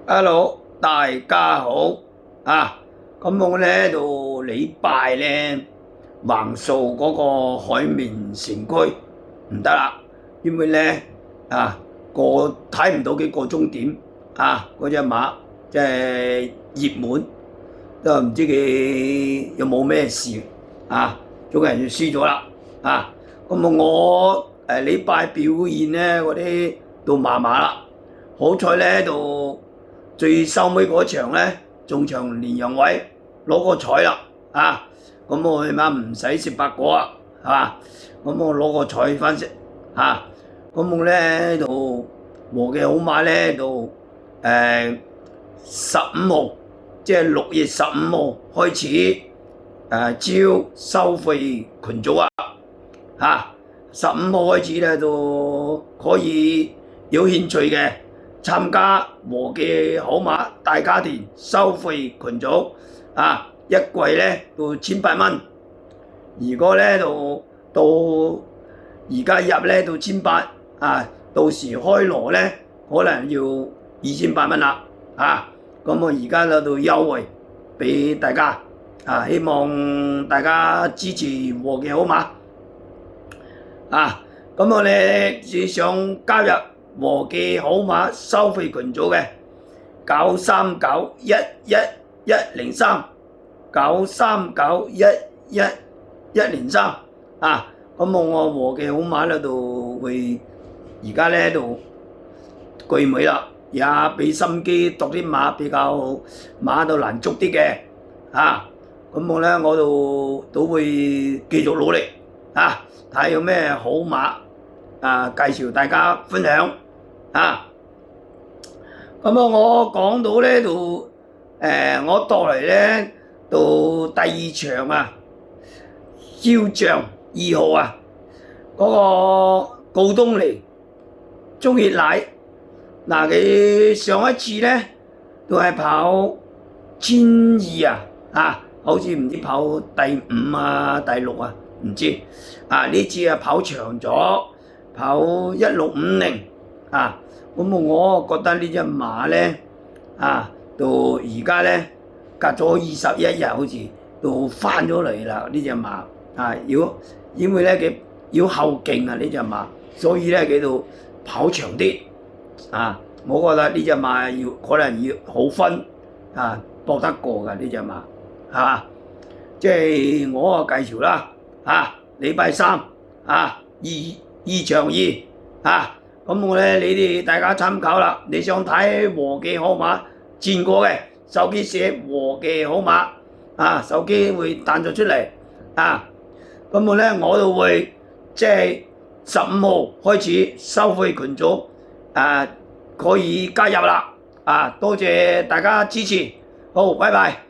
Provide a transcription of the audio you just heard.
Hello，大家好啊！咁我咧到禮拜咧橫掃嗰個海綿城區唔得啦，因為咧睇唔到幾個終點嗰隻馬即係熱門，都唔知佢有冇咩事總係輸咗啦咁我禮拜表現咧嗰啲都麻麻啦，好彩咧到最收尾嗰場咧中場連陽位攞個彩啦咁我起碼唔使食白果係嘛？咁我攞個彩翻食咁我咧到和記好馬咧到15號，即係6月15號開始招收費群組15號開始咧就可以有興趣嘅參加和記好馬大家庭收費群組一季咧到1800蚊，如果咧到而家入咧到1800到時開鑼咧可能要2800蚊啦咁我而家咧到優惠俾大家希望大家支持和記好馬咁我哋只想加入和記好馬收費群組嘅939111103 939111103咁我和記好馬咧度會而家咧度巨尾啦，也俾心機讀啲馬比較馬到難捉啲嘅咁我都會繼續努力睇下有咩好馬介紹大家分享咁我講到呢度我到嚟呢到第二場囂張2號嗰個告東尼鍾血奶佢上一次呢都係跑1200好似唔知跑第5第6唔知呢次跑長咗，跑1650咁我覺得呢隻馬呢到而家呢隔咗21日好似都翻咗嚟啦呢隻馬因為呢佢要後勁呢隻馬，所以呢佢度跑長啲我覺得呢隻馬可能要好分搏得過㗎呢隻馬即係我介紹啦禮拜3二場咁我咧你哋大家參考啦。你想睇和記好馬戰過嘅，手機寫和記好馬手機會彈咗出嚟咁我都會即係15號開始收費群組可以加入啦多謝大家支持，好，拜拜。